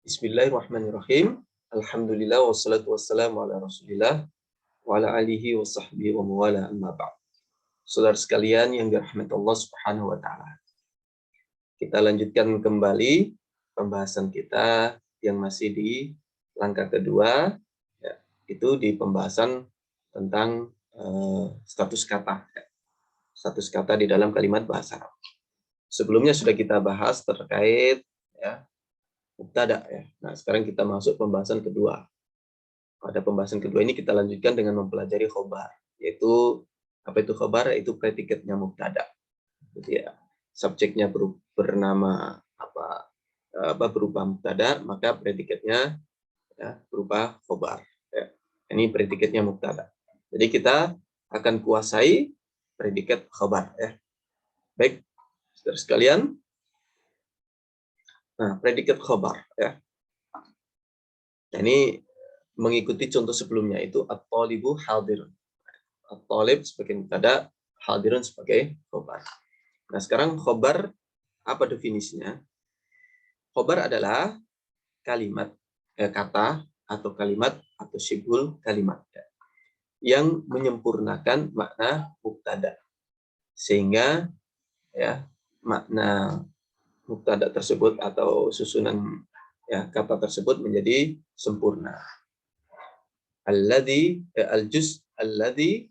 Bismillahirrahmanirrahim. Alhamdulillah wassalatu wassalamu ala Rasulillah wa ala alihi wa sahbihi wa mawala amma ba'd. Saudara sekalian yang dirahmati Allah Subhanahu wa taala. Kita lanjutkan kembali pembahasan kita yang masih di langkah kedua, ya, itu di pembahasan tentang status kata. Status kata di dalam kalimat bahasa Arab. Sebelumnya sudah kita bahas terkait ya mubtada ya. Nah, sekarang kita masuk pembahasan kedua. Pada pembahasan kedua ini kita lanjutkan dengan mempelajari khobar, yaitu apa itu khobar? Yaitu predikatnya mubtada. Gitu ya. Subjeknya bernama berupa mubtada, maka predikatnya ya, berupa khobar. Ya. Ini predikatnya mubtada. Jadi kita akan kuasai predikat khobar ya. Baik, saudara sekalian. Nah, predikat khobar ya. Ini mengikuti contoh sebelumnya itu at-thalibu hadirun. At-thalib sebagai mubtada, hadirun sebagai khobar. Nah, sekarang khobar apa definisinya? Khobar adalah kalimat kata atau kalimat atau syibhul kalimat ya, yang menyempurnakan makna mubtada. Sehingga ya makna mubtada tersebut atau susunan ya kata tersebut menjadi sempurna. Al-juz alladzi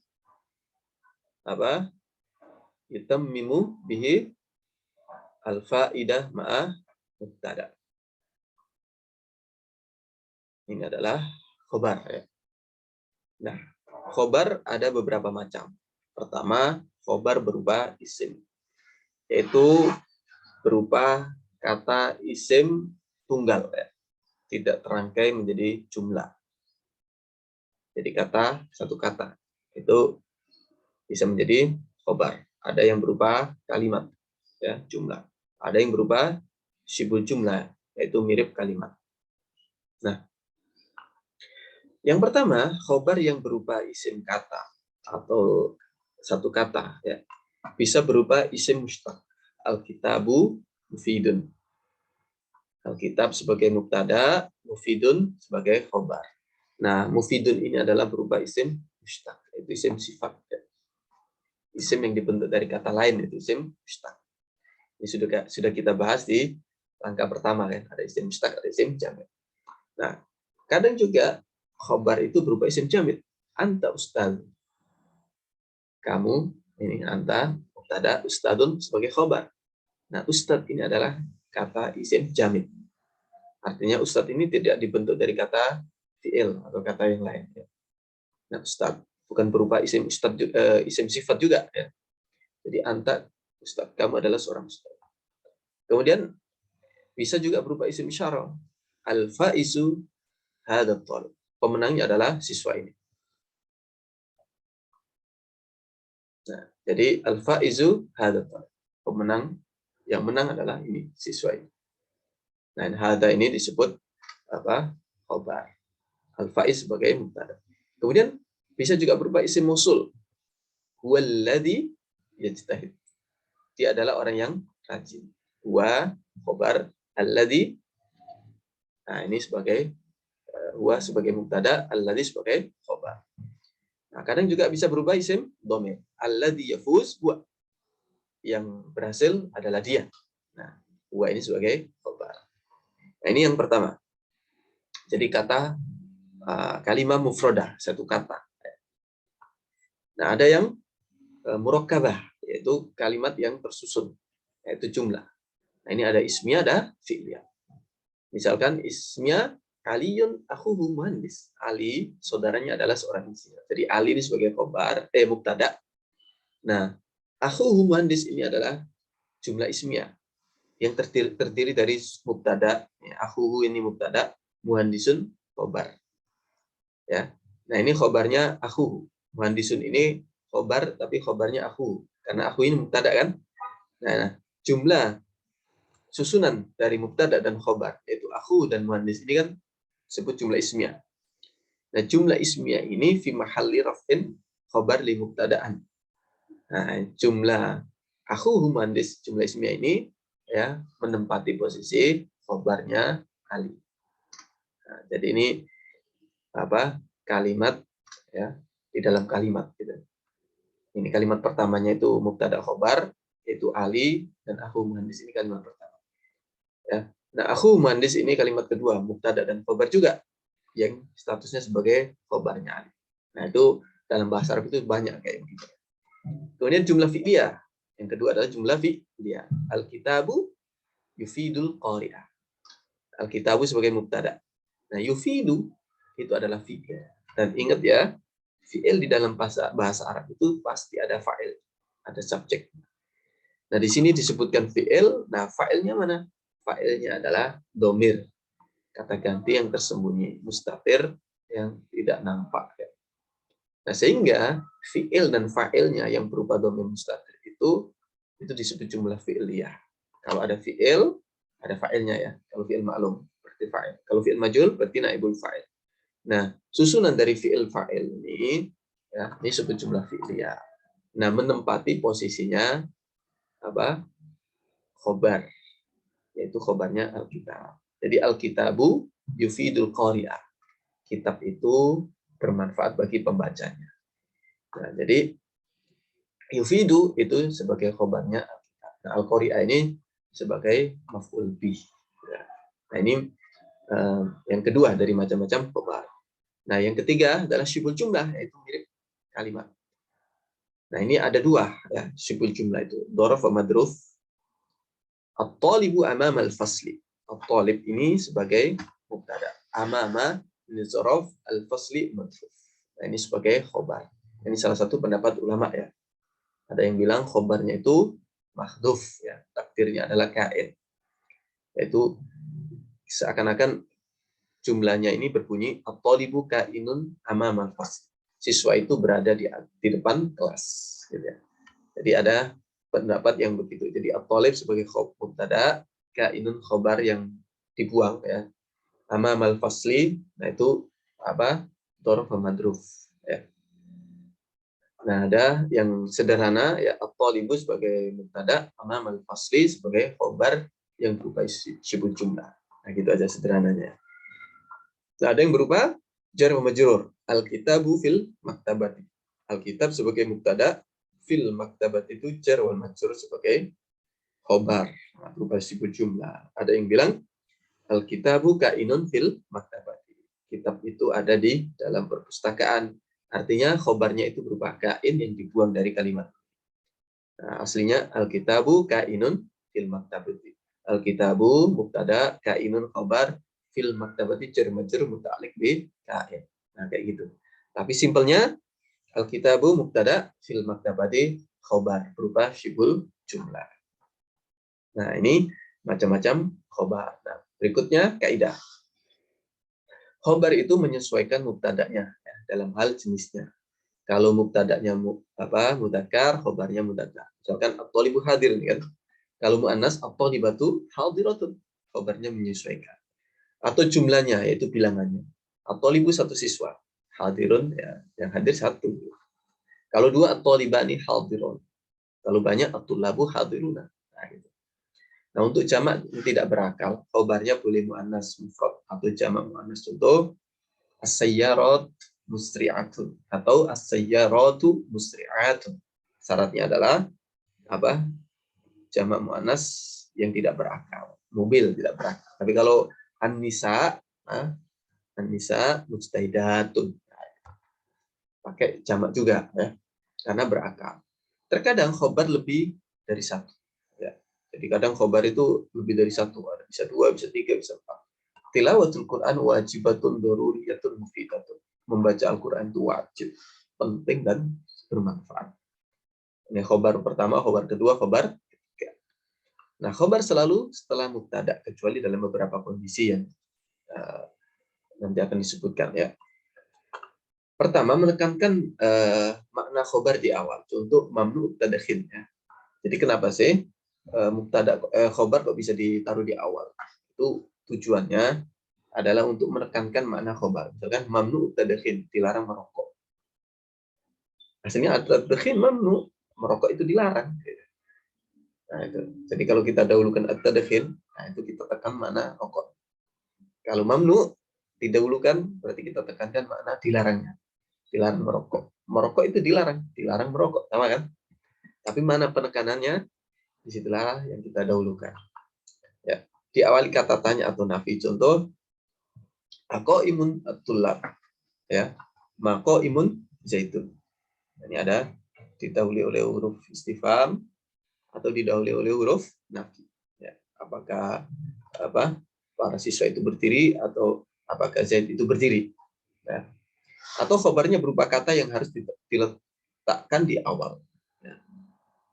yutammimu bihi al-faidah ma'a mubtada. Ini adalah khobar ya. Nah, khobar ada beberapa macam. Pertama, khobar berupa isim, yaitu berupa kata isim tunggal ya, tidak terangkai menjadi jumlah. Jadi satu kata itu bisa menjadi khobar. Ada yang berupa kalimat ya, jumlah. Ada yang berupa syibul jumlah, yaitu mirip kalimat. Nah, yang pertama, khobar yang berupa isim kata atau satu kata ya, bisa berupa isim mustaq. Al-kitabu mufidun. Alkitab sebagai mubtada, mufidun sebagai khobar. Nah, mufidun ini adalah berupa isim mustaq, yaitu isim sifat. Ya. Isim yang dibentuk dari kata lain itu isim mustaq. Ini sudah kita bahas di langkah pertama kan, ada isim mustaq, ada isim jamid. Nah, kadang juga khobar itu berupa isim jamid. Anta ustad. Kamu ini anta mubtada, ustadun sebagai khobar. Nah, ustad ini adalah kata isim jamid. Artinya ustad ini tidak dibentuk dari kata fi'il atau kata yang lain. Ya. Nah, ustad bukan berupa isim ustad, isim sifat juga. Ya. Jadi anta ustad, kamu adalah seorang ustad. Kemudian bisa juga berupa isim isyarah. Al-faizu hadzal thalib. Pemenangnya adalah siswa ini. Nah, jadi al-faizu hadzal thalib. Pemenang yang menang adalah ini siswa ini. Nah, hadza ini disebut khobar. Al-faiz sebagai mubtada. Kemudian bisa juga berupa isim mausul. Huwallazi yajtahid. Dia adalah orang yang rajin. Huwa khobar, alladzi. Nah, ini sebagai huwa sebagai mubtada, alladzi sebagai khobar. Nah, kadang juga bisa berubah isim dhamir. Alladzi yafuz huwa. Yang berhasil adalah dia. Nah, huwa ini sebagai khobar. Nah, ini yang pertama. Jadi kata kalimah mufradah, satu kata. Nah, ada yang murakkabah, yaitu kalimat yang tersusun, yaitu jumlah. Nah, ini ada ismiyah, ada fi'liyah. Misalkan ismiyah, Aliyun akhuhu muhandis. Ali, saudaranya adalah seorang insinyur. Jadi Ali ini sebagai khobar, mubtada. Nah, akhuhu muhandis ini adalah jumlah ismiyah yang terdiri dari mubtada. Ya, akhuhu ini mubtada, muhandisun khobar. Ya. Nah, ini khobarnya akhuhu. Muhandisun ini khobar, tapi khobarnya akhuhu. Karena akhu ini mubtada kan. Nah, jumlah susunan dari mubtada dan khobar, yaitu akhu dan muhandis ini kan disebut jumlah ismiyah. Nah, jumlah ismiyah ini fi mahalli raf'in khobar li mubtada'an. Nah, jumlah akhu muhandis, jumlah ismiyah ini ya menempati posisi khobarnya Ali. Nah, jadi ini apa? Kalimat ya di dalam kalimat gitu. Ini kalimat pertamanya itu mubtada khobar, yaitu Ali, dan aku muhandis ini kalimat pertama. Ya. Nah, aku muhandis ini kalimat kedua, mubtada dan khobar juga, yang statusnya sebagai khobarnya Ali. Nah, itu dalam bahasa Arab itu banyak kayak gitu. Kemudian jumlah fi'liyah. Yang kedua adalah jumlah fi'liyah. Al-kitabu yufidul qari'ah. Al-kitabu sebagai mubtada. Nah, yufidu itu adalah fi'il. Dan ingat ya, fi'il di dalam bahasa Arab itu pasti ada fa'il, ada subjek. Nah, di sini disebutkan fi'il. Nah, fa'ilnya mana? Fa'ilnya adalah domir, kata ganti yang tersembunyi, mustatir yang tidak nampak. Nah, sehingga fi'il dan fa'ilnya yang berupa domir mustatir itu disebut jumlah fi'liyah. Kalau ada fi'il, ada fa'ilnya ya. Kalau fi'il ma'lum, berarti fa'il. Kalau fi'il majhul, berarti naibul fa'il. Nah, susunan dari fi'il fa'il ini, ya, ini disebut jumlah fi'liyah. Nah, menempati posisinya apa? Khobar, yaitu khobarnya Alkitab. Jadi Alkitabu yufidul qari'ah. Kitab itu bermanfaat bagi pembacanya. Nah, jadi yufidu itu sebagai khobarnya Alkitab. Nah, Al-Qari'ah ini sebagai maf'ul bih. Nah, ini yang kedua dari macam-macam khobar. Nah, yang ketiga adalah syibul jumlah, yaitu mirip kalimat. Nah, ini ada dua ya, syibul jumlah itu. Dhorof wa madruf. At-talibu amama al-fasli. At-talib ini sebagai mubtada. Amama ini dhorof, al-fasli madruf. Nah, ini sebagai khobar. Ini salah satu pendapat ulama ya. Ada yang bilang khobarnya itu mahdhuf ya, takdirnya adalah kain. Yaitu seakan-akan jumlahnya ini berbunyi at-talibu kainun amamal fasl. Siswa itu berada di depan kelas gitu ya. Jadi ada pendapat yang begitu. Jadi at-talib sebagai mubtada, kainun khobar yang dibuang ya. Amamal fasli, nah itu apa? Dzarf madruf ya. Nah, ada yang sederhana ya at-talibu sebagai mubtada, amamal fasli sebagai khobar yang berupa syibul jumlah. Nah, gitu aja sederhananya. Nah, ada yang berupa jar wa majrur. Al-kitabu fil maktabati. Alkitab sebagai mubtada, fil maktabati itu jar wa majrur sebagai khobar. Nah, berupa syibul jumlah. Ada yang bilang al-kitabu kainun fil maktabati. Kitab itu ada di dalam perpustakaan. Artinya khobarnya itu berupa kain yang dibuang dari kalimat. Nah, aslinya al-kitabu kainun fil maktabati. Al-kitabu mubtada, kainun khobar, fil maktabati jar majrur muta'alliq bi kain. Nah, kayak gitu. Tapi simpelnya al-kitabu mubtada, fil maktabati khobar berupa syibul jumlah. Nah, ini macam-macam khobar. Nah, berikutnya kaidah. Khobar itu menyesuaikan mubtadanya ya, dalam hal jenisnya. Kalau mubtadanya mudzakkar, khobarnya mudzakkar. Misalkan at-thalibu hadir kan. Kalau muannas at-thalibatu hadiratun, khobarnya menyesuaikan. Atau jumlahnya yaitu bilangannya. At-thalibu satu siswa, hadirun ya, yang hadir satu. Kalau dua at-thalibani hadirun. Kalau banyak at-tullabu hadiruna. Nah, gitu. Nah, untuk jamak tidak berakal, khobarnya boleh muannas mufrad atau jamak muannas. Contoh as-sayyarat musri'atun atau as-sayyaratu musri'atun. Syaratnya adalah apa? Jamak muannas yang tidak berakal. Mobil tidak berakal. Tapi kalau an-nisa, an-nisa mujtahidatun. Pakai jamak juga ya, karena berakal. Terkadang khobar lebih dari satu. Ya. Jadi kadang khobar itu lebih dari satu. Bisa dua, bisa tiga, bisa empat. Tilawatul Quran wajibatun daruriyatun mufidatun. Membaca Al-Quran itu wajib, penting dan bermanfaat. Ini khobar pertama, khobar kedua, khobar ketiga. Nah, khobar selalu setelah mubtada, kecuali dalam beberapa kondisi yang nanti akan disebutkan ya. Pertama, menekankan makna khobar di awal. Contoh mamnu tadakhil ya. Jadi kenapa sih mubtada khobar kok bisa ditaruh di awal? Itu tujuannya adalah untuk menekankan makna khobar. Misalkan mamnu tadakhil, dilarang merokok. Aslinya at-tadkhil mamnu, merokok itu dilarang. Nah, itu. Jadi kalau kita dahulukan at-tadkhil, nah itu kita tekan makna rokok. Kalau mamnu, didahulukan berarti kita tekankan makna dilarangnya. Dilarang merokok. Merokok itu dilarang merokok, sama kan? Tapi mana penekanannya? Disitulah yang kita dahulukan. Ya, diawali kata tanya atau nafi. Contoh, ako imun tulab, ya, mako imun zaitun. Ini ada didahului oleh huruf istifham atau didahului oleh huruf nafi. Ya, apakah para siswa itu berdiri atau apakah Zaid itu berdiri? Ya. Atau khobarnya berupa kata yang harus diletakkan di awal. Ya.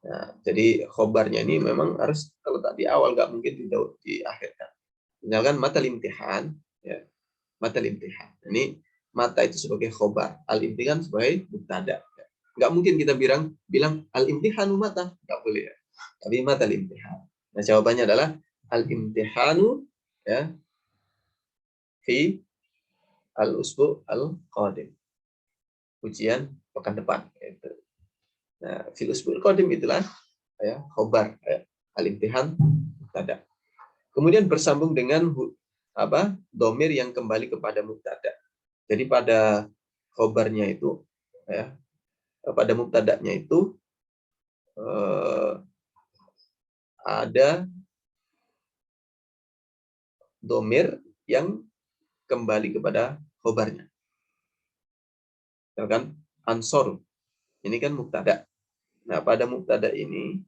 Nah, jadi khobarnya ini memang harus terletak di awal, nggak mungkin diakhirkan. Misalkan mata limtihan, ya, mata limtihan. Ini mata itu sebagai khobar, al-imtihan sebagai mubtada. Nggak mungkin kita bilang al-imtihanu mata, nggak boleh ya. Tapi mata limtihan. Nah, jawabannya adalah al-imtihanu, ya, fi al-usbu al-qadim. Ujian pekan depan. Gitu. Nah, fil usbu al-qadim itulah ya, khobar, ya, al-imtihan mubtada. Kemudian bersambung dengan domir yang kembali kepada mubtada. Jadi pada khobarnya itu, ya, pada mubtadanya itu ada domir yang kembali kepada khobarnya. Misalkan ansor, ini kan mubtada. Nah, pada mubtada ini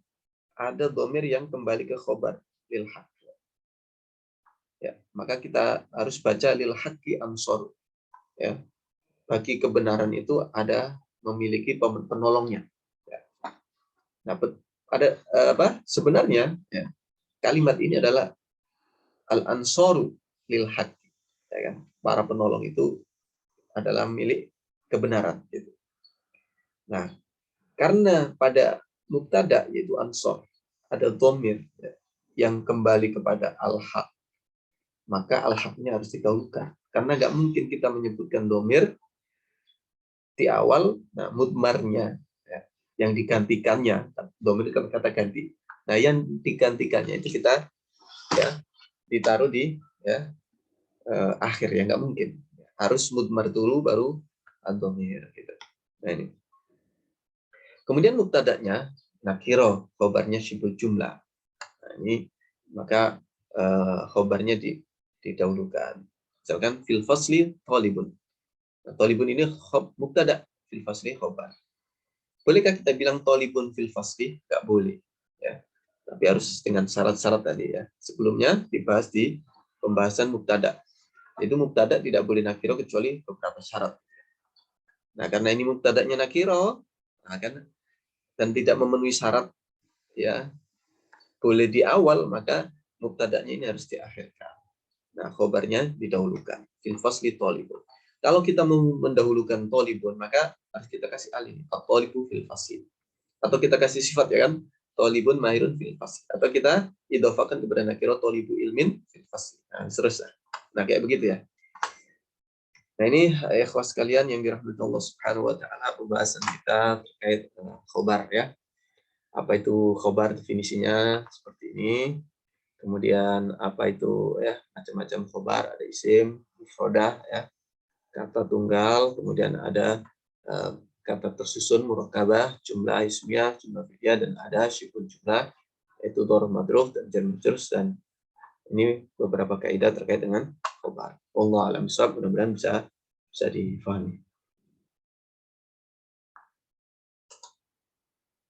ada domir yang kembali ke khobar, lil haq. Ya, maka kita harus baca lil haqqi ansor. Ya, bagi kebenaran itu ada memiliki penolongnya. Ya. Nah, ada sebenarnya, ya, kalimat ini adalah al-ansoru lil haqqi. Ya kan? Para penolong itu adalah milik kebenaran. Gitu. Nah, karena pada mubtada yaitu ansor ada dhamir, ya, yang kembali kepada al-haq, maka al-haqnya harus didahulukan. Karena nggak mungkin kita menyebutkan dhamir di awal, nah mudmarnya, ya, yang digantikannya, dhamir kan kata ganti. Nah, yang digantikannya itu kita, ya, ditaruh di, ya, akhir, ya nggak mungkin. Harus mudmar dulu baru ad-dhamir gitu. Nah, ini. Kemudian mubtada'nya nakiro, khobarnya syibul jumlah. Nah, ini maka khobarnya didahulukan. Misalkan fil fasli thalibun. Nah, thalibun ini mubtada, fil fasli khobar. Bolehkah kita bilang thalibun fil fasli? Enggak boleh, ya. Tapi harus dengan syarat-syarat tadi, ya. Sebelumnya dibahas di pembahasan mubtada. Itu mubtada tidak boleh nakiro kecuali beberapa syarat. Nah, karena ini mubtada'nya nakiro, nah kan, dan tidak memenuhi syarat, ya, boleh di awal, maka mubtada'nya ini harus diakhirkan. Nah, khobarnya didahulukan. Fil fasli thalibun. Kalau kita mendahulukan thalibun, maka harus kita kasih alih. At-thalibu fil fasli. Atau kita kasih sifat, ya kan? Thalibun mahirun fil fasli. Atau kita idhofakan kepada nakiro thalibu ilmin fil fasli. Nah, seterusnya. Nah, kayak begitu, ya. Nah, ini ikhwas sekalian yang dirahmati Allah Subhanahu wa taala, pembahasan kita terkait khobar, ya. Apa itu khobar, definisinya seperti ini. Kemudian apa itu, ya, macam-macam khobar, ada isim, mufradah, ya, kata tunggal, kemudian ada kata tersusun murakkabah, jumlah ismiyah, jumlah fi'liyah, dan ada syibul jumlah, yaitu dzarf madruf dan jar majrur, dan ini beberapa kaidah terkait dengan khobar. Wallahu a'lam bishawab, mudah-mudahan bisa difahami.